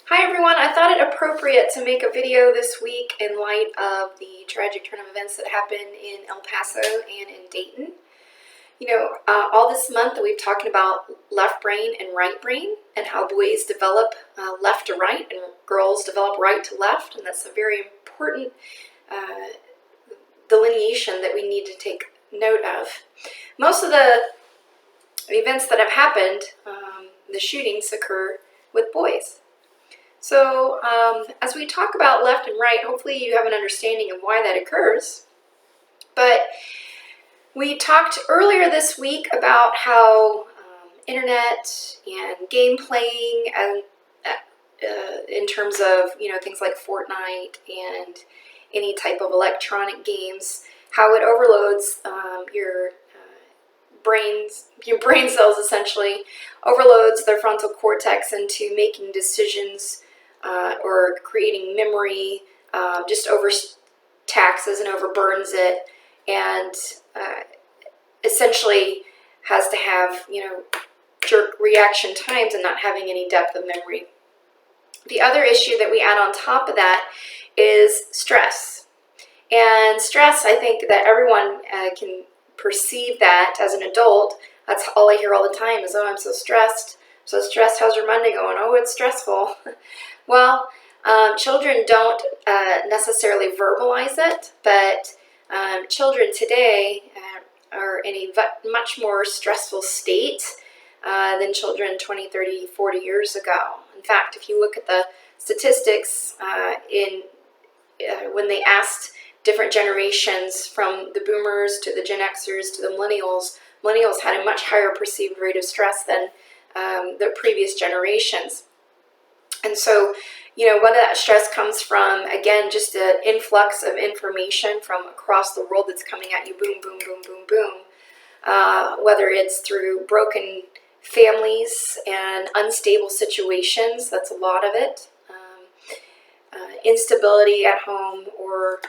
Hi everyone, I thought it appropriate to make a video this week in light of the tragic turn of events that happened in El Paso and in Dayton. All this month we've talked about left brain and right brain and how boys develop left to right and girls develop right to left, and that's a very important delineation that we need to take note of. Most of the events that have happened, the shootings, occur with boys. So as we talk about left and right, hopefully you have an understanding of why that occurs. But we talked earlier this week about how internet and game playing, and in terms of things like Fortnite and any type of electronic games, how it overloads your brain cells, essentially overloads the frontal cortex into making decisions or creating memory, just overtaxes and overburdens it, and essentially has to have jerk reaction times and not having any depth of memory. The other issue that we add on top of that is stress. And stress, I think that everyone can perceive that as an adult. That's all I hear all the time is, oh, I'm so stressed. So stressed, how's your Monday going? Oh, it's stressful. Well, children don't necessarily verbalize it, but children today are in a much more stressful state than children 20, 30, 40 years ago. In fact, if you look at the statistics when they asked different generations, from the boomers to the Gen Xers to the millennials had a much higher perceived rate of stress than the previous generations. And so, whether that stress comes from, again, just an influx of information from across the world that's coming at you, boom, boom, boom, boom, boom, whether it's through broken families and unstable situations, that's a lot of it, instability at home or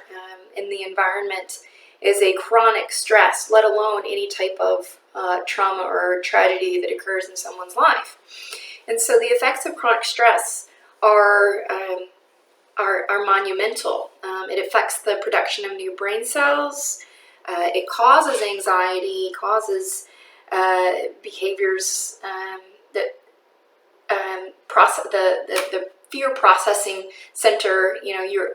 in the environment is a chronic stress, let alone any type of trauma or tragedy that occurs in someone's life. And so the effects of chronic stress are monumental. It affects the production of new brain cells. It causes anxiety, causes behaviors that process the fear processing center.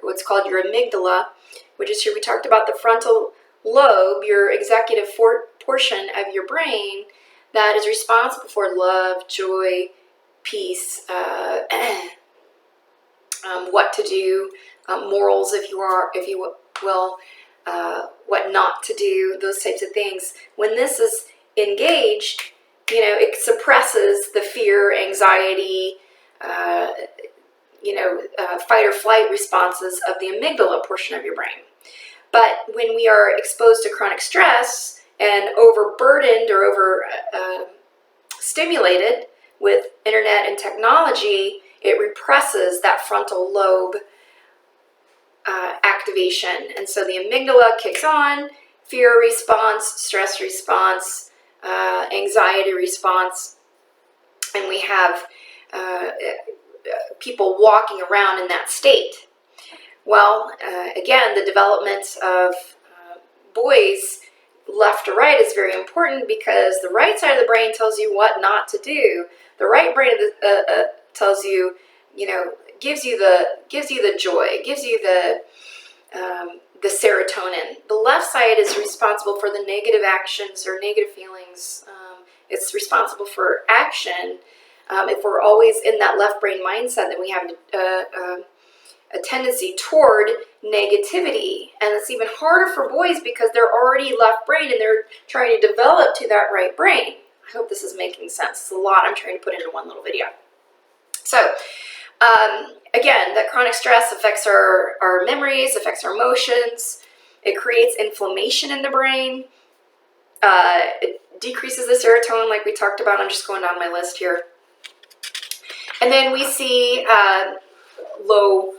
What's called your amygdala, which is here. We talked about the frontal lobe, your executive portion of your brain that is responsible for love, joy, peace, what to do, morals, if you will, what not to do, those types of things. When this is engaged, it suppresses the fear, anxiety, fight or flight responses of the amygdala portion of your brain. But when we are exposed to chronic stress and overburdened or over stimulated with internet and technology, it represses that frontal lobe activation. And so the amygdala kicks on, fear response, stress response, anxiety response, and we have people walking around in that state. Well, again, the development of boys left to right is very important, because the right side of the brain tells you what not to do. The right brain tells you, gives you the joy, gives you the serotonin. The left side is responsible for the negative actions or negative feelings. It's responsible for action. If we're always in that left brain mindset, then we have a tendency toward negativity. And it's even harder for boys because they're already left brain and they're trying to develop to that right brain. I hope this is making sense. It's a lot I'm trying to put into one little video. So again, that chronic stress affects our memories, affects our emotions. It creates inflammation in the brain. It decreases the serotonin, like we talked about. I'm just going down my list here. And then we see low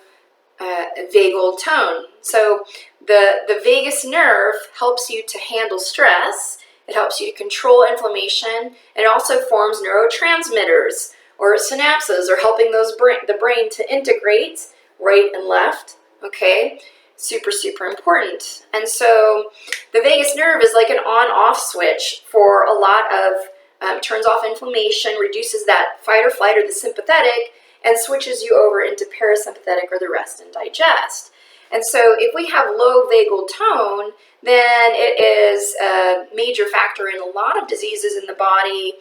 vagal tone. So the vagus nerve helps you to handle stress. It helps you to control inflammation. And it also forms neurotransmitters, or synapses, or helping the brain to integrate right and left, okay? Super, super important. And so the vagus nerve is like an on-off switch for a lot of, turns off inflammation, reduces that fight or flight or the sympathetic, and switches you over into parasympathetic or the rest and digest. And so if we have low vagal tone, then it is a major factor in a lot of diseases in the body,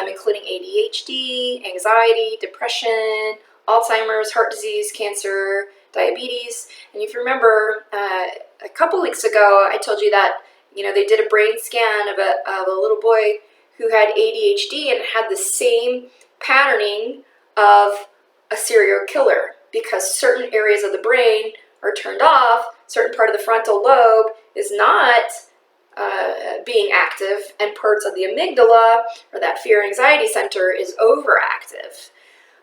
including ADHD, anxiety, depression, Alzheimer's, heart disease, cancer, diabetes. And if you remember, a couple weeks ago, I told you that, they did a brain scan of a little boy who had ADHD and had the same patterning of a serial killer, because certain areas of the brain are turned off, certain part of the frontal lobe is not being active, and parts of the amygdala, or that fear anxiety center, is overactive.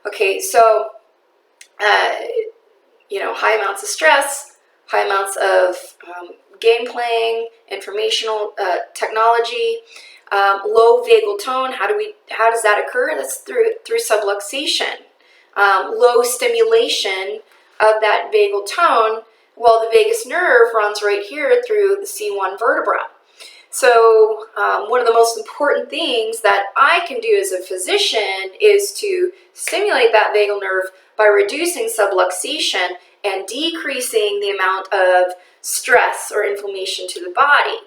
Okay, so high amounts of stress, high amounts of game playing, informational technology, low vagal tone. How does that occur? That's through subluxation. Low stimulation of that vagal tone. Well, the vagus nerve runs right here through the C1 vertebra. So one of the most important things that I can do as a physician is to stimulate that vagal nerve by reducing subluxation and decreasing the amount of stress or inflammation to the body.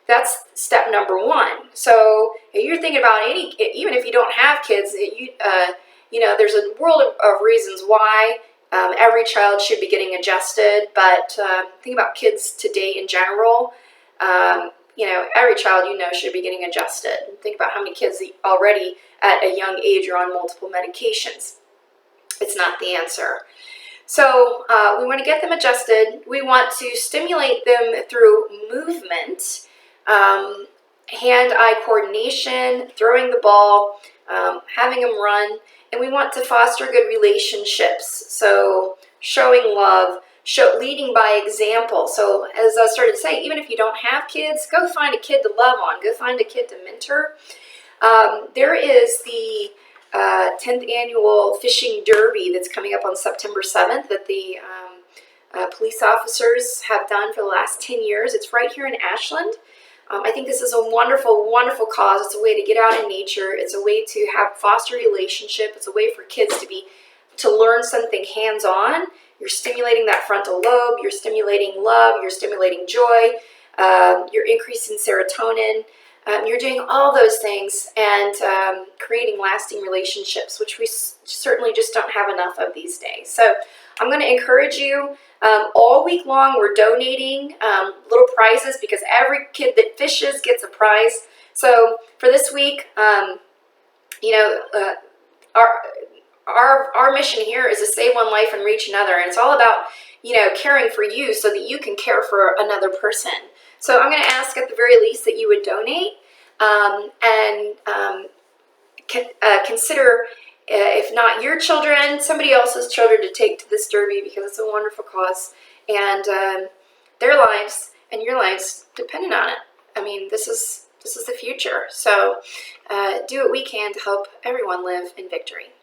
That's step number one. So if you're thinking about even if you don't have kids, there's a world of reasons why every child should be getting adjusted. But think about kids today in general. Every child should be getting adjusted. Think about how many kids already at a young age are on multiple medications. It's not the answer. So we want to get them adjusted. We want to stimulate them through movement, hand-eye coordination, throwing the ball, having them run, and we want to foster good relationships. So showing love, leading by example. So as I started to say, even if you don't have kids, go find a kid to love on. Go find a kid to mentor. There is the 10th annual fishing derby that's coming up on September 7th that the police officers have done for the last 10 years. It's right here in Ashland. I think this is a wonderful, wonderful cause. It's a way to get out in nature. It's a way to foster relationship. It's a way for kids to learn something hands-on. You're stimulating that frontal lobe. You're stimulating love. You're stimulating joy. You're increasing serotonin. You're doing all those things and creating lasting relationships, which we certainly just don't have enough of these days. So I'm going to encourage you. All week long, we're donating little prizes, because every kid that fishes gets a prize. So for this week, our mission here is to save one life and reach another, and it's all about caring for you so that you can care for another person. So I'm going to ask at the very least that you would donate and consider, if not your children, somebody else's children to take to this derby, because it's a wonderful cause, and their lives and your lives dependent on it. I mean, this is the future. So do what we can to help everyone live in victory.